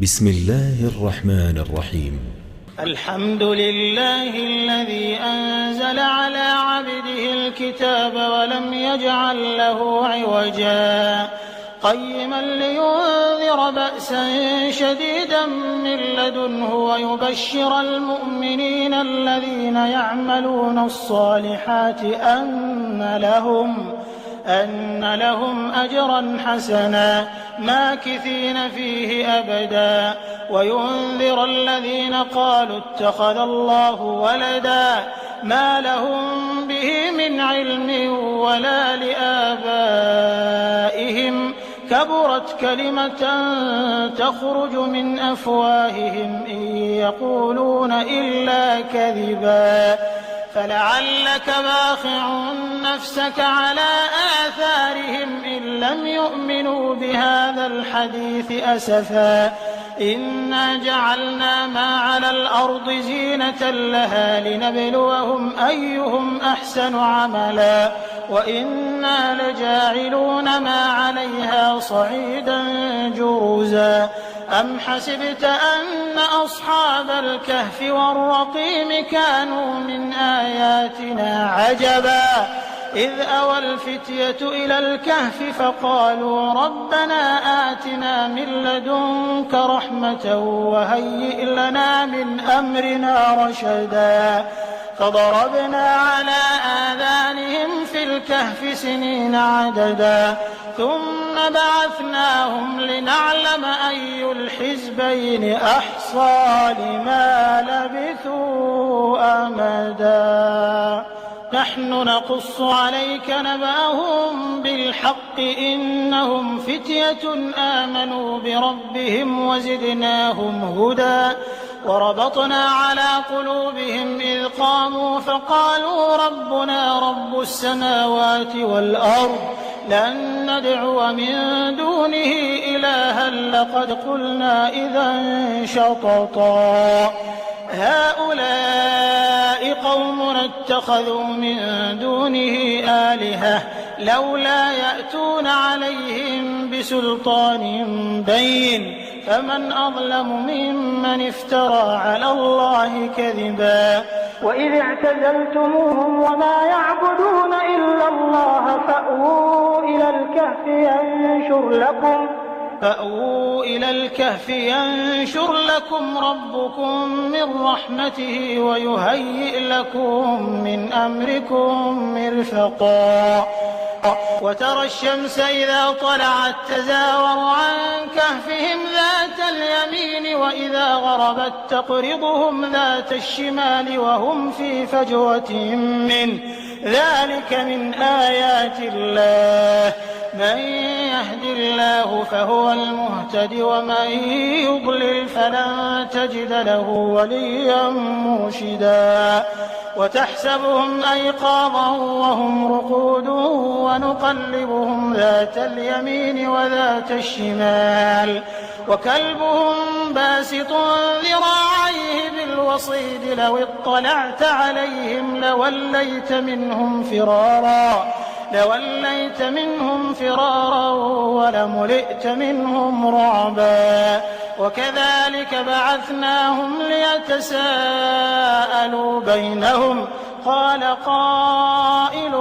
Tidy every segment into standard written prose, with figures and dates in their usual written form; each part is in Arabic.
بسم الله الرحمن الرحيم. الحمد لله الذي أنزل على عبده الكتاب ولم يجعل له عوجا قيما لينذر بأسا شديدا من لدنه ويبشر المؤمنين الذين يعملون الصالحات أن لهم أجرا حسنا ماكثين فيه أبدا وينذر الذين قالوا اتخذ الله ولدا ما لهم به من علم ولا لآبائهم كبرت كلمة تخرج من أفواههم إن يقولون إلا كذبا فلعلك باخع نفسك على آثارهم إن لم يؤمنوا بهذا الحديث أسفا إنا جعلنا ما على الأرض زينة لها لنبلوهم أيهم أحسن عملا وإنا لجاعلون ما عليها صعيدا جرزا أم حسبت أن أصحاب الكهف والرقيم كانوا من آياتنا عجبا إذ أوى الفتية إلى الكهف فقالوا ربنا آتنا من لدنك رحمة وهيئ لنا من أمرنا رشدا فضربنا على آذانهم في الكهف سنين عددا ثم بعثناهم لنعلم أي الحزبين أحصى لما لبثوا أمدا نحن نقص عليك نبأهم بالحق إنهم فتية آمنوا بربهم وزدناهم هدى وربطنا على قلوبهم إذ قاموا فقالوا ربنا رب السماوات والأرض لن ندعو من دونه إلها لقد قلنا إذا شططا هؤلاء قومنا اتخذوا من دونه آلهة لولا يأتون عليهم بسلطان بين فمن أظلم ممن افترى على الله كذبا وإذ اعتزلتموهم وما يعبدون إلا الله فأووا إلى الكهف ينشر لكم ربكم من رحمته ويهيئ لكم من أمركم مرفقا وترى الشمس إذا طلعت تزاور عن كهفهم ذات اليمين وإذا غربت تقرضهم ذات الشمال وهم في فجوة منه ذلك من آيات الله من يهد الله فهو المهتد ومن يضلل فلن تجد له وليا مرشدا وتحسبهم أيقاظا وهم رقود ونقلبهم ذات اليمين وذات الشمال وكلبهم باسط ذراعيه بالوصيد لو اطلعت عليهم لوليت منهم فرارا ولملئت منهم رعبا وكذلك بعثناهم ليتساءلوا بينهم قال قائل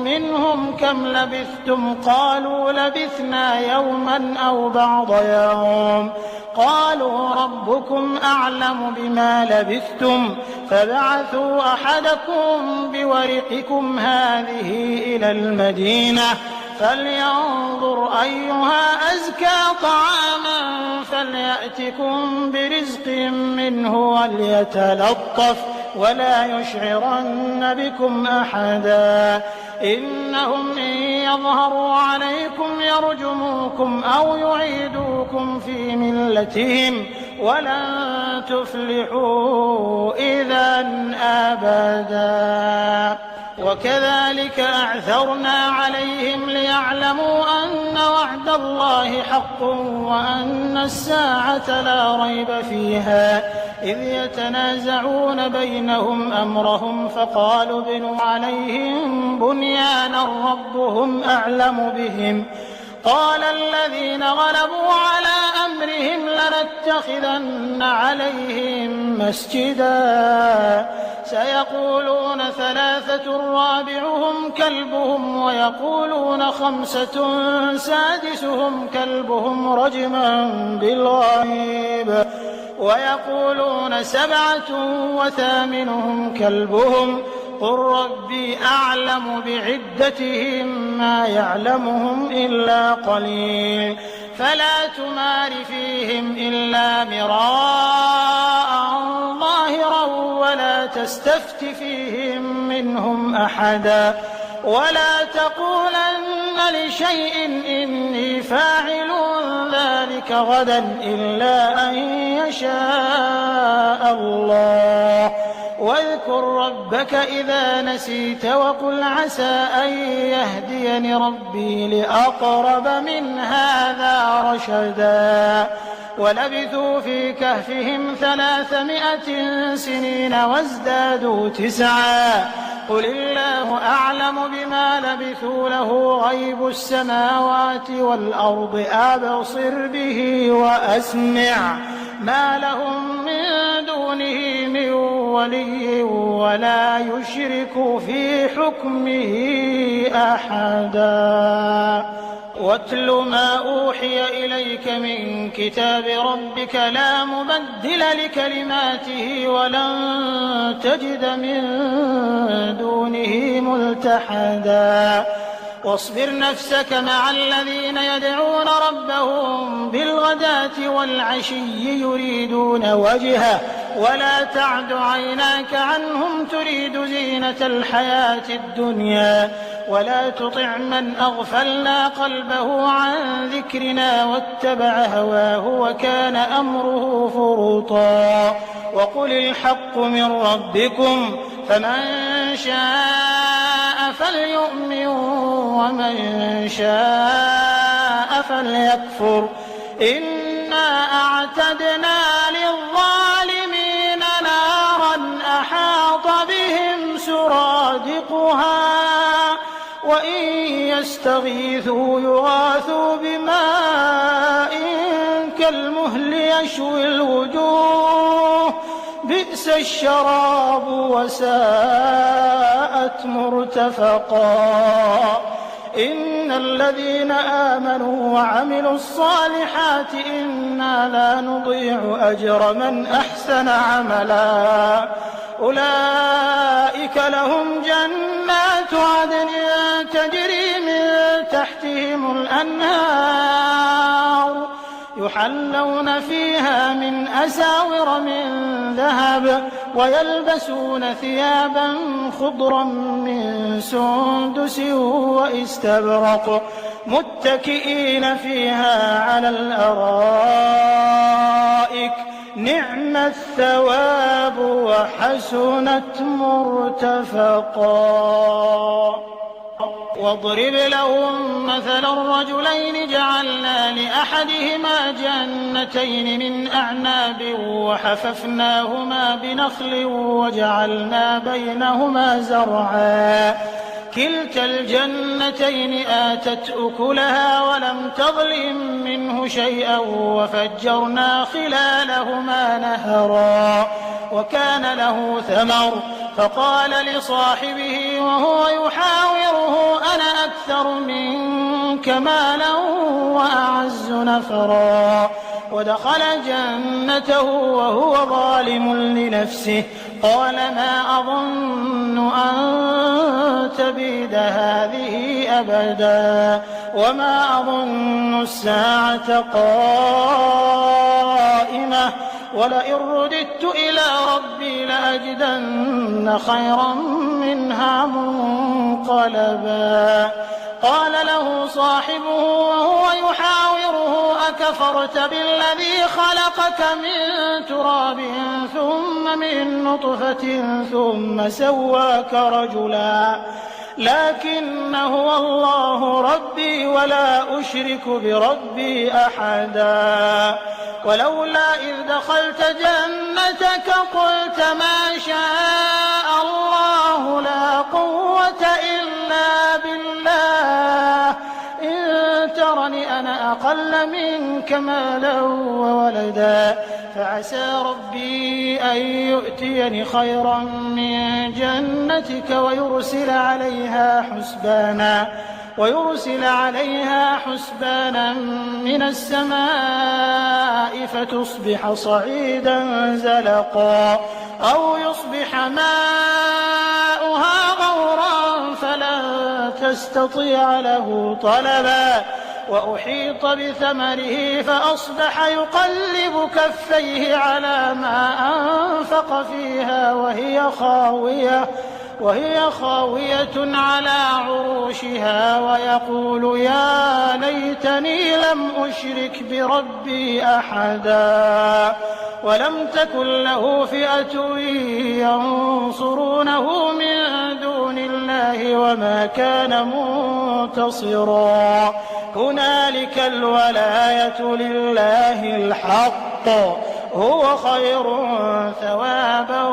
منهم كم لبثتم قالوا لبثنا يوما أو بعض يوم قالوا ربكم أعلم بما لبثتم فابعثوا أحدكم بورقكم هذه إلى المدينة فلينظر أيها أزكى طعاما فليأتكم برزق منه وليتلطف ولا يشعرن بكم أحدا إنهم إن يظهروا عليكم يرجموكم أو يعيدوكم في ملتهم ولن تفلحوا إذا أبدا وكذلك أعثرنا عليهم ليعلموا أن وعد الله حق وأن الساعة لا ريب فيها إذ يتنازعون بينهم أمرهم فقالوا ابنوا عليهم بنيانا ربهم أعلم بهم قال الذين غلبوا على أمرهم أمرهم لنتخذن عليهم مسجدا سيقولون 3 رابعهم كلبهم ويقولون 5 سادسهم كلبهم رجما بالغيب ويقولون 7 وثامنهم كلبهم قل ربي أعلم بعدتهم ما يعلمهم إلا قليل فلا تمار فيهم إلا مراء ظاهرا ولا تستفت فيهم منهم أحدا ولا تقولن لشيء إني فاعل ذلك غدا إلا أن يشاء الله واذكر ربك إذا نسيت وقل عسى أن يهديني ربي لأقرب من هذا رشدا ولبثوا في كهفهم 300 سنين وازدادوا 9 قل الله أعلم بما لبثوا له غيب السماوات والأرض أبصر به وأسمع ما لهم من دونه من ولي ولا يشرك في حكمه أحدا واتل ما أوحي إليك من كتاب ربك لا مبدل لكلماته ولن تجد من دونه ملتحدا واصبر نفسك مع الذين يدعون ربهم بالغداة والعشي يريدون وجهه ولا تعد عيناك عنهم تريد زينة الحياة الدنيا ولا تطع من أغفلنا قلبه عن ذكرنا واتبع هواه وكان أمره فرطا وقل الحق من ربكم فمن شاء فليؤمن ومن شاء فليكفر إنا أعتدنا للظالمين نارا أحاط بهم سرادقها وإن يستغيثوا يغاثوا بماء كالمهل يشوي الوجوه بئس الشراب وساءت مرتفقا إن الذين آمنوا وعملوا الصالحات إنا لا نضيع أجر من أحسن عملا أولئك لهم جنات عدن تجري من تحتهم الأنهار يحلون فيها من أساور من ذهب ويلبسون ثيابا خضرا من سندس واستبرق متكئين فيها على الأرائك نعم الثواب وحسنت مرتفقا واضرب لهم مثلا الرجلين جعلنا لأحدهما جنتين من أعناب وحففناهما بنخل وجعلنا بينهما زرعا كلتا الجنتين آتت أكلها ولم تظلم منه شيئا وفجرنا خلالهما نهرا وكان له ثمر فقال لصاحبه وهو يحاوره أنا أكثر منك مالا وأعز نفرا ودخل جنته وهو ظالم لنفسه قال ما أظن أن تبيد هذه أبدا وما أظن الساعة قائمة ولئن رددت إلى ربي لأجدن خيرا منها منقلبا قال له صاحبه وهو يحاوره أكفرت بالذي خلقك من تراب ثم من نطفة ثم سواك رجلا لكن هو الله ربي ولا أشرك بربي أحدا ولولا إذ دخلت جنتك قلت ما شاء الله لا قوة إلا بالله إن ترني أنا أقل أضل منك مالا وولدا فعسى ربي أن يؤتيني خيرا من جنتك ويرسل عليها حسبانا من السماء فتصبح صعيدا زلقا أو يصبح ماؤها غورا فلن تستطيع له طلبا وأحيط بثمره فأصبح يقلب كفيه على ما أنفق فيها وهي خاوية على عروشها ويقول يا ليتني لم أشرك بربي أحدا ولم تكن له فئة ينصرونه من دون الله وما كان منتصرا هنالك الولاية لله الحق هو خير ثوابا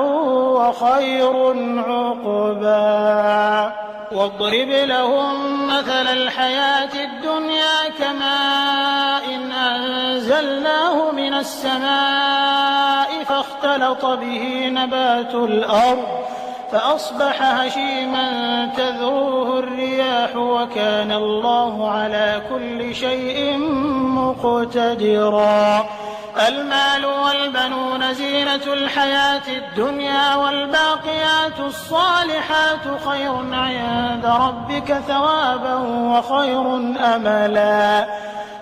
وخير عقبا واضرب لهم مثل الحياة الدنيا كماء إن أنزلناه من السماء فاختلط به نبات الأرض فأصبح هشيما تذروه الرياح وكان الله على كل شيء مقتدرا المال والبنون زينة الحياة الدنيا والباقيات الصالحات خير عند ربك ثوابا وخير أملا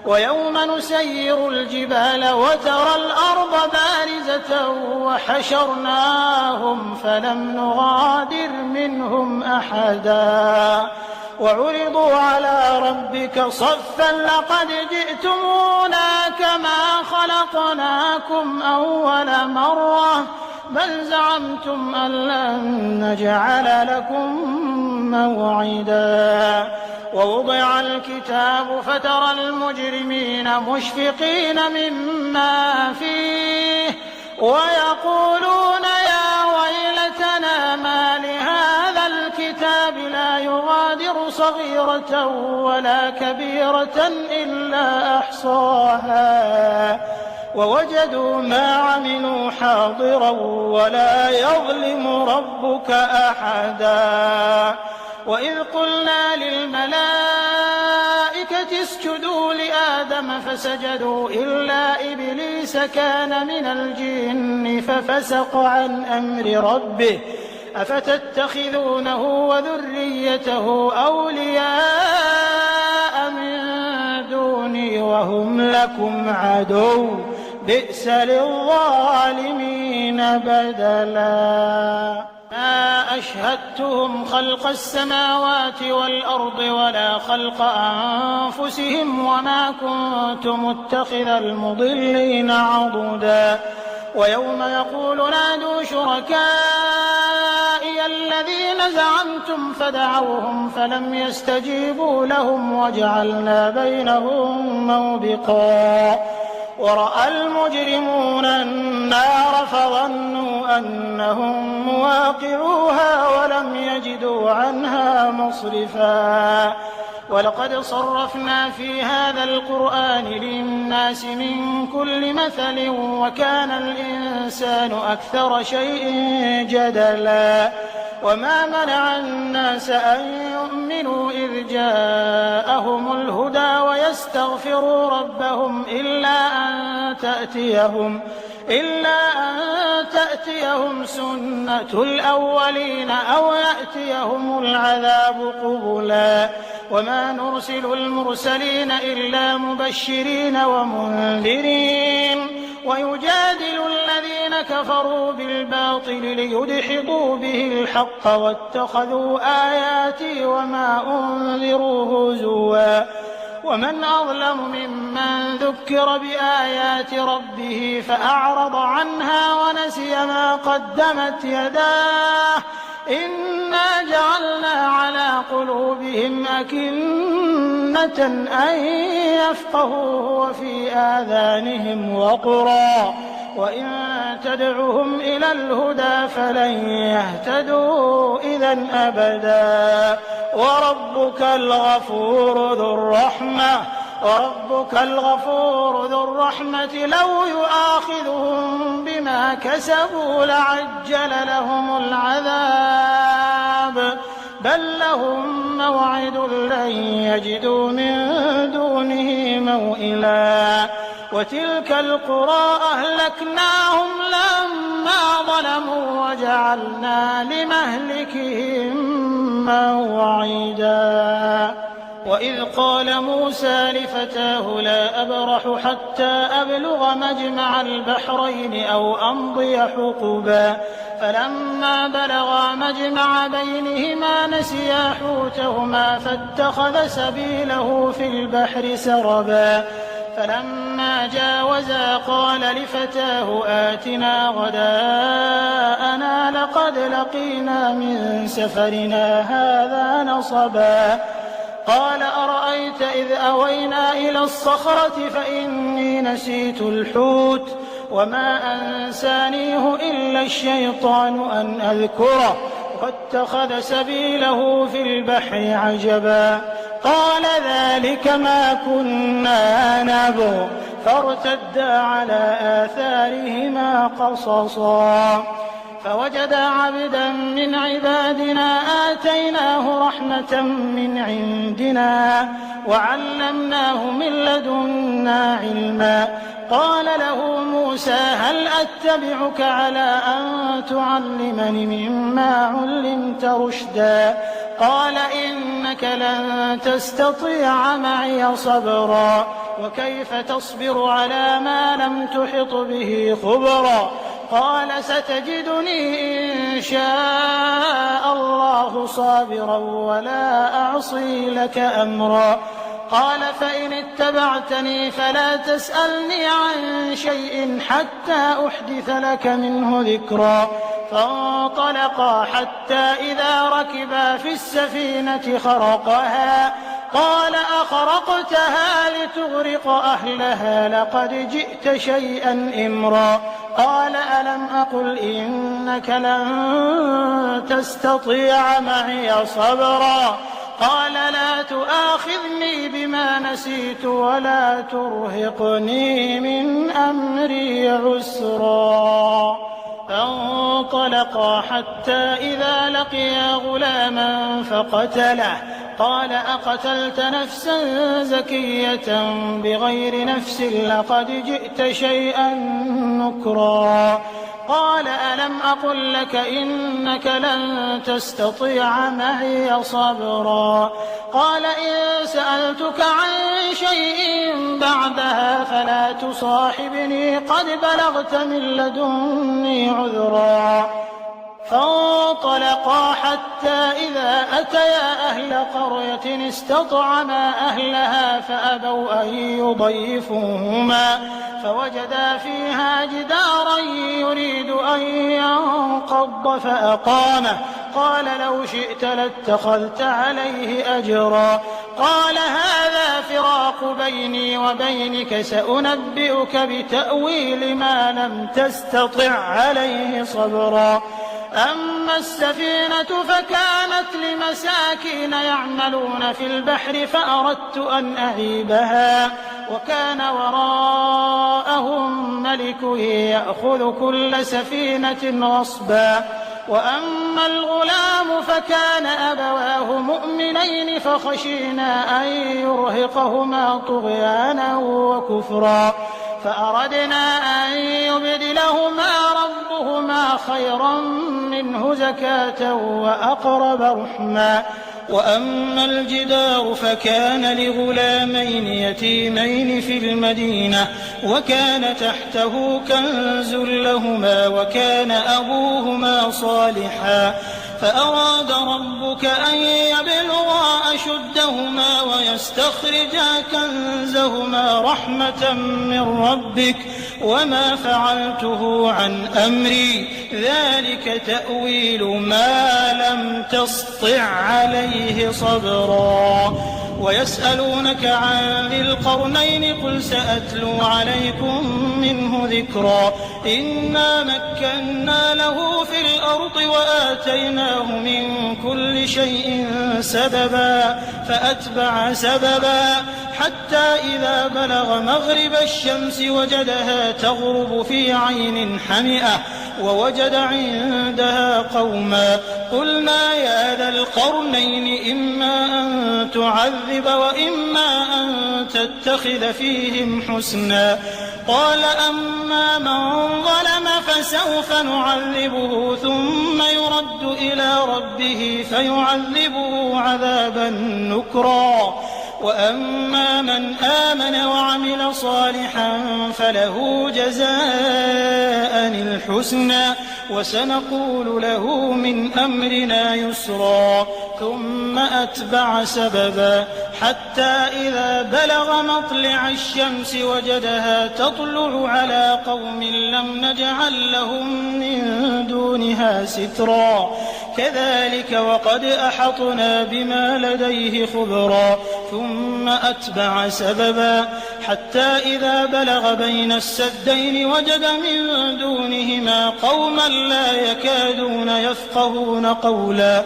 ويوم نسير الجبال وترى الأرض بارزة وحشرناهم فلم نغادر منهم أحدا وعرضوا على ربك صفا لقد جئتمونا كما خلقناكم أول مرة بل زعمتم أن لن نجعل لكم موعدا ووضع الكتاب فترى المجرمين مشفقين مما فيه ويقولون يا ويلتنا ما لهذا الكتاب لا يغادر صغيرة ولا كبيرة إلا أحصاها ووجدوا ما عملوا حاضرا ولا يظلم ربك أحدا وإذ قلنا للملائكة اسجدوا لآدم فسجدوا إلا إبليس كان من الجن ففسق عن أمر ربه أفتتخذونه وذريته أولياء من دوني وهم لكم عدو بئس للظالمين بدلا ما أشهدتهم خلق السماوات والأرض ولا خلق أنفسهم وما كنت متخذ المضلين عضدا ويوم يقول نادوا شركائي الذين زعمتم فدعوهم فلم يستجيبوا لهم وجعلنا بينهم موبقا ورأى المجرمون النار فظنوا أنهم مواقعوها ولم يجدوا عنها مصرفا ولقد صرفنا في هذا القرآن للناس من كل مثل وكان الإنسان أكثر شيء جدلا وما منع الناس أن يؤمنوا إذ جاءهم الهدى ويستغفروا ربهم إلا أن تأتيهم سنة الأولين أو يأتيهم العذاب قبلا وما نرسل المرسلين إلا مبشرين ومنذرين ويجادل الذين كفروا بالباطل ليدحضوا به الحق واتخذوا آياتي وما أنذروا هزوا ومن أظلم ممن ذكر بآيات ربه فأعرض عنها ونسي ما قدمت يداه إنا جعلنا على قلوبهم أكنة أن يفقهوه وفي آذانهم وقرا وإن تدعهم إلى الهدى فلن يهتدوا إذا أبدا وربك الغفور ذو الرحمة وربك الغفور ذو الرحمة لو يؤاخذهم بما كسبوا لعجل لهم العذاب بل لهم موعد لن يجدوا من دونه موئلا وتلك القرى أهلكناهم لما ظلموا وجعلنا لمهلكهم موعدا وإذ قال موسى لفتاه لا أبرح حتى أبلغ مجمع البحرين أو أمضي حقبا فلما بلغا مجمع بينهما نسيا حوتهما فاتخذ سبيله في البحر سربا فلما جاوزا قال لفتاه آتنا غداءنا لقد لقينا من سفرنا هذا نصبا قال أرأيت إذ أوينا إلى الصخرة فإني نسيت الحوت وما أنسانيه إلا الشيطان أن أذكره واتخذ سبيله في البحر عجبا قال ذلك ما كنا نبغ فارتدا على آثارهما قصصا فوجدا عبدا من عبادنا آتيناه رحمة من عندنا وعلمناه من لدنا علما قال له موسى هل أتبعك على أن تعلمني مما علمت رشدا قال إنك لن تستطيع معي صبرا وكيف تصبر على ما لم تحط به خبرا قال ستجدني إن شاء الله صابرا ولا أعصي لك أمرا قال فإن اتبعتني فلا تسألني عن شيء حتى أحدث لك منه ذكرا فانطلقا حتى إذا ركبا في السفينة خرقها قال أخرقتها لتغرق أهلها لقد جئت شيئا إمرا قال ألم أقل إنك لن تستطيع معي صبرا قال لا تؤاخذني بما نسيت ولا ترهقني من أمري عسرا فانطلقا حتى إذا لقيا غلاما فقتله قال أقتلت نفسا زكية بغير نفس لقد جئت شيئا نكرا قال ألم أقل لك إنك لن تستطيع معي صبرا قال إن سألتك عن شيء بعدها فلا تصاحبني قد بلغت من لدني عذرا فانطلقا حتى إذا أتيا أهل قرية استطعما أهلها فأبوا أن يضيفوهما فوجدا فيها جدارا يريد أن ينقض فأقامه قال لو شئت لاتخذت عليه أجرا قال هذا فراق بيني وبينك سأنبئك بتأويل ما لم تستطع عليه صبرا أما السفينة فكانت لمساكين يعملون في البحر فأردت أن أعيبها وكان وراءهم ملك يأخذ كل سفينة غصبا وأما الغلام فكان أبواه مؤمنين فخشينا أن يرهقهما طغيانا وكفرا فأردنا أن يبدلهما ربهما خيرا منه زكاة وأقرب رحما وأما الجدار فكان لغلامين يتيمين في المدينة وكان تحته كنز لهما وكان أبوهما صالحا فأراد ربك أن يبلغا أشدهما ويستخرجا كنزهما رحمة من ربك وما فعلته عن أمري ذلك تأويل ما لم تسطع عليه صبرا ويسألونك عن ذي القرنين قل سأتلو عليكم منه ذكرا إنا مكنا له في الأرض وآتيناه من كل شيء سببا فأتبع سببا حتى إذا بلغ مغرب الشمس وجدها تغرب في عين حمئة ووجد عندها قوما قلنا يا ذا القرنين إما أن تعذب وإما أن تتخذ فيهم حسنا قال أما من ظلم فسوف نعذبه ثم يرد إلى ربه فيعذبه عذابا نكرا وأما من آمن وعمل صالحا فله جزاء الحسنى وسنقول له من أمرنا يسرا ثم أتبع سببا حتى إذا بلغ مطلع الشمس وجدها تطلع على قوم لم نجعل لهم من دونها سترا كذلك وقد أحطنا بما لديه خبرا ثم أتبع سببا حتى إذا بلغ بين السدين وجد من دونهما قوما لا يكادون يفقهون قولا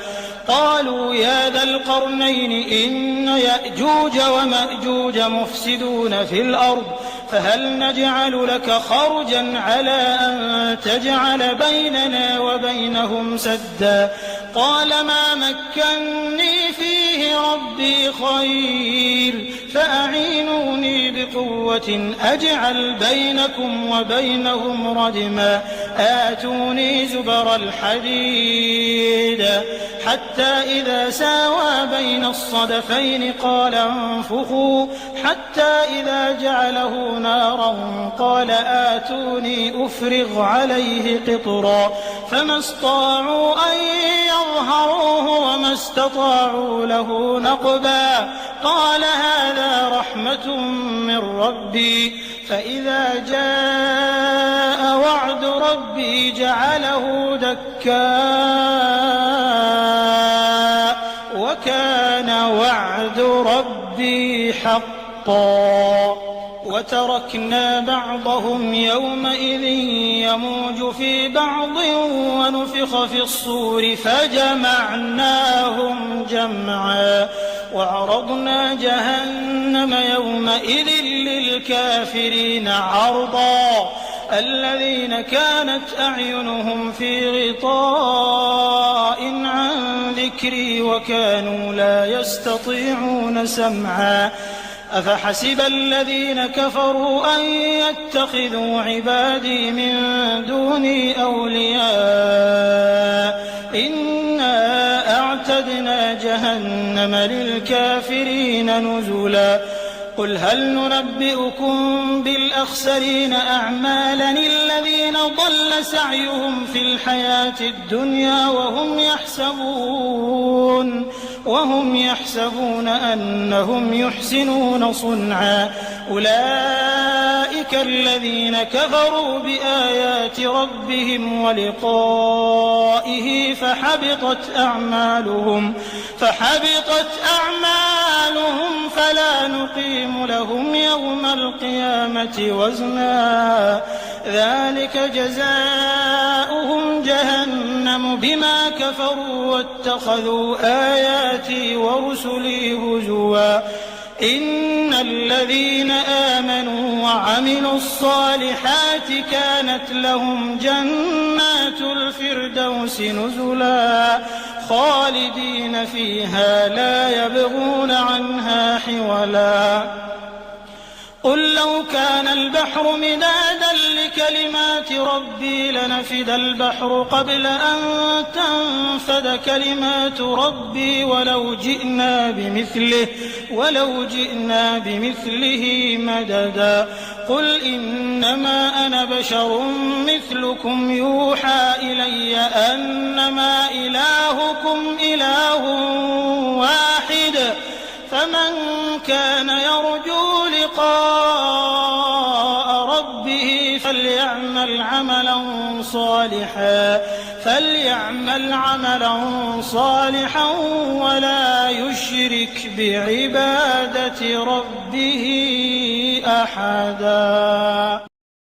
قالوا يا ذا القرنين إن يأجوج ومأجوج مفسدون في الأرض فهل نجعل لك خرجا على أن تجعل بيننا وبينهم سدا قال ما مكني فيه ربي خير فأعينوني بقوة أجعل بينكم وبينهم ردما آتوني زبر الحديد حتى إذا ساوى بين الصدفين قال انفخوا حتى إذا جعله نارا قال آتوني أفرغ عليه قطرا فما استطاعوا أن يظهروه وما استطاعوا له نقبا قال هذا رحمة من ربي فإذا جاء وعد ربي جعله دكاء وكان وعد ربي حقا وتركنا بعضهم يومئذ يموج في بعض ونفخ في الصور فجمعناهم جمعا وعرضنا جهنم يومئذ للكافرين عرضا الذين كانت أعينهم في غطاء عن ذكري وكانوا لا يستطيعون سمعا أفحسب الذين كفروا أن يتخذوا عبادي من دوني أولياء إنا أعتدنا جهنم للكافرين نزلا قل هل ننبئكم بالأخسرين أعمالا الذين ضل سعيهم في الحياة الدنيا وهم يحسبون أنهم يحسنون صنعا أولئك الذين كفروا بآيات ربهم ولقائه فحبطت أعمالهم فلا نقيم لهم يوم القيامة وزنا ذلك جزاؤهم جهنم بما كفروا واتخذوا آياتي ورسلي هزوا إن الذين آمنوا وعملوا الصالحات كانت لهم جنات الفردوس نزلا خالدين فيها لا يبغون عنها حولا قل لو كان البحر مدادا لكلمات ربي لنفد البحر قبل أن تنفد كلمات ربي ولو جئنا بمثله مددا قل إنما أنا بشر مثلكم يوحى إلي أنما إلهكم إله واحد فمن كان يرجو لقاء ربه فليعمل عملا صالحا ولا يشرك بعبادة ربه أحدا.